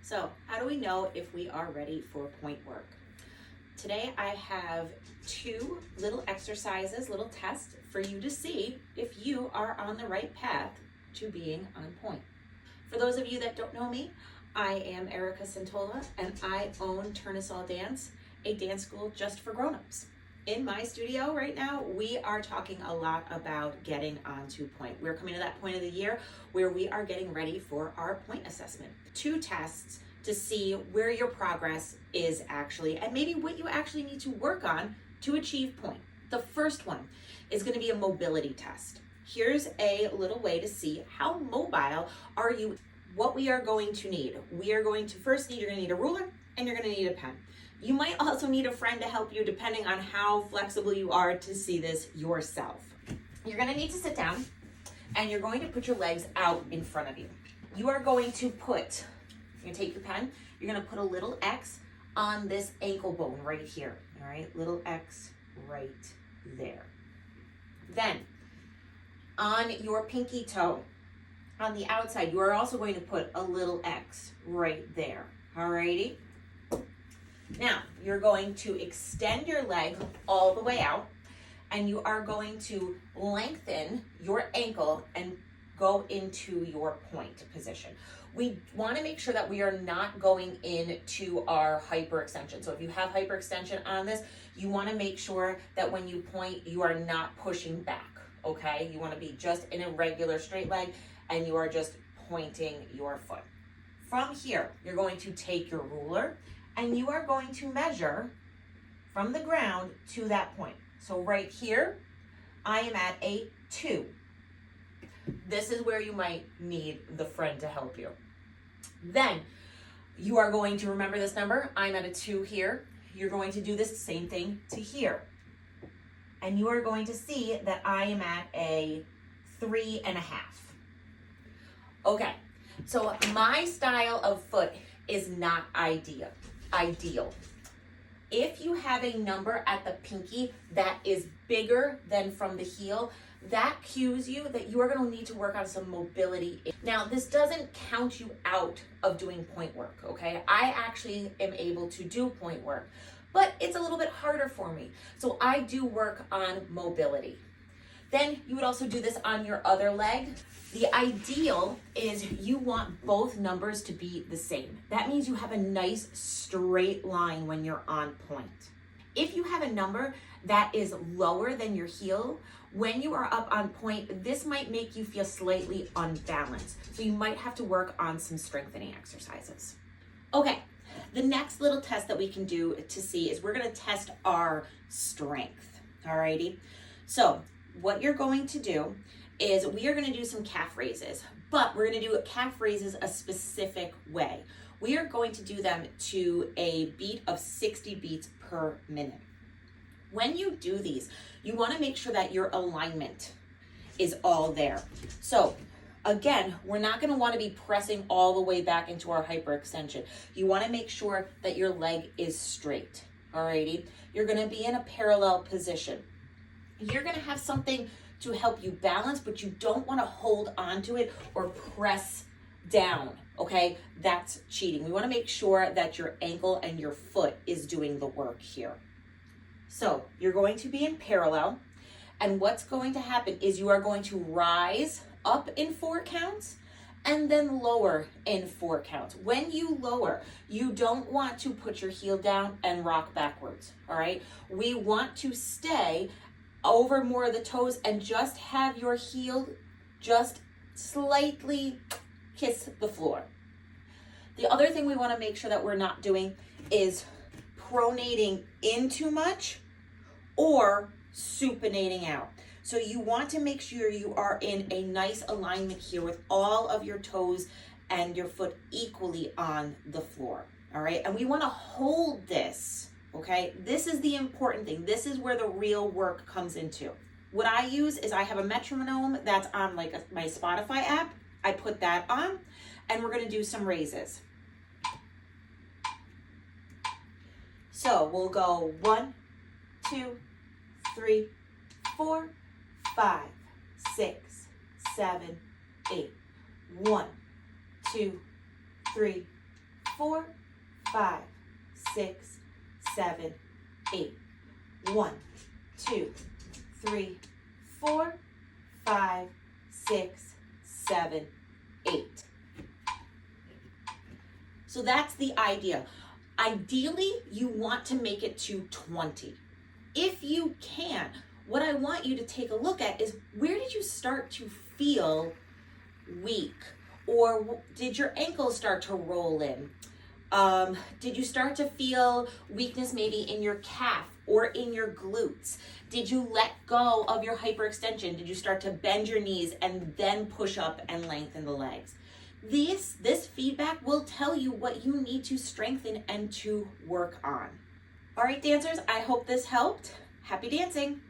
So how do we know if we are ready for point work? Today I have two little exercises, little tests for you to see if you are on the right path to being on point. For those of you that don't know me, I am Erica Santola and I own Turn Us All Dance, a dance school just for grown-ups. In my studio right now, we are talking a lot about getting onto point. We're coming to that point of the year where we are getting ready for our point assessment. Two tests to see where your progress is actually, and maybe what you actually need to work on to achieve point. The first one is going to be a mobility test. Here's a little way to see how mobile are you. What we are going to need. We are going to first you're going to need a ruler and you're going to need a pen. You might also need a friend to help you depending on how flexible you are to see this yourself. You're going to need to sit down and you're going to put your legs out in front of you. You are going to take your pen, you're going to put a little X on this ankle bone right here. All right, little X right there. Then on your pinky toe, on the outside, you are also going to put a little X right there. Alrighty? Now, you're going to extend your leg all the way out, and you are going to lengthen your ankle and go into your point position. We want to make sure that we are not going into our hyperextension. So if you have hyperextension on this, you want to make sure that when you point, you are not pushing back, okay? You want to be just in a regular straight leg, and you are just pointing your foot. From here, you're going to take your ruler and you are going to measure from the ground to that point. So right here, I am at a 2. This is where you might need the friend to help you. Then you are going to remember this number. I'm at a 2 here. You're going to do this same thing to here. And you are going to see that I am at a 3.5. Okay, so my style of foot is not ideal. If you have a number at the pinky that is bigger than from the heel, that cues you that you are going to need to work on some mobility. Now, this doesn't count you out of doing point work, okay? I actually am able to do point work, but it's a little bit harder for me. So I do work on mobility. Then you would also do this on your other leg. The ideal is you want both numbers to be the same. That means you have a nice straight line when you're on point. If you have a number that is lower than your heel, when you are up on point, this might make you feel slightly unbalanced. So you might have to work on some strengthening exercises. Okay, the next little test that we can do to see is we're gonna test our strength, alrighty? So what you're going to do is we are going to do some calf raises, but we're going to do calf raises a specific way. We are going to do them to a beat of 60 beats per minute. When you do these, you want to make sure that your alignment is all there. So again, we're not going to want to be pressing all the way back into our hyperextension. You want to make sure that your leg is straight. Alrighty, you're going to be in a parallel position. You're going to have something to help you balance, but you don't want to hold on to it or press down, okay? That's cheating. We want to make sure that your ankle and your foot is doing the work here. So you're going to be in parallel, and what's going to happen is you are going to rise up in 4 counts and then lower in 4 counts. When you lower, you don't want to put your heel down and rock backwards, all right? We want to stay over more of the toes and just have your heel just slightly kiss the floor. The other thing we want to make sure that we're not doing is pronating in too much or supinating out. So you want to make sure you are in a nice alignment here with all of your toes and your foot equally on the floor, all right? And we want to hold this. Okay, this is the important thing. This is where the real work comes into. What I use is I have a metronome that's on my Spotify app. I put that on, and we're gonna do some raises. So we'll go 1, 2, 3, 4, 5, 6, 7, 8. 1, 2, 3, 4, 5, 6, 7, 8. 1, 2, 3, 4, 5, 6, 7, 8. So that's the idea. Ideally, you want to make it to 20. If you can, what I want you to take a look at is, where did you start to feel weak? Or did your ankles start to roll in? Did you start to feel weakness maybe in your calf or in your glutes? Did you let go of your hyperextension? Did you start to bend your knees and then push up and lengthen the legs? This feedback will tell you what you need to strengthen and to work on. All right, dancers, I hope this helped. Happy dancing.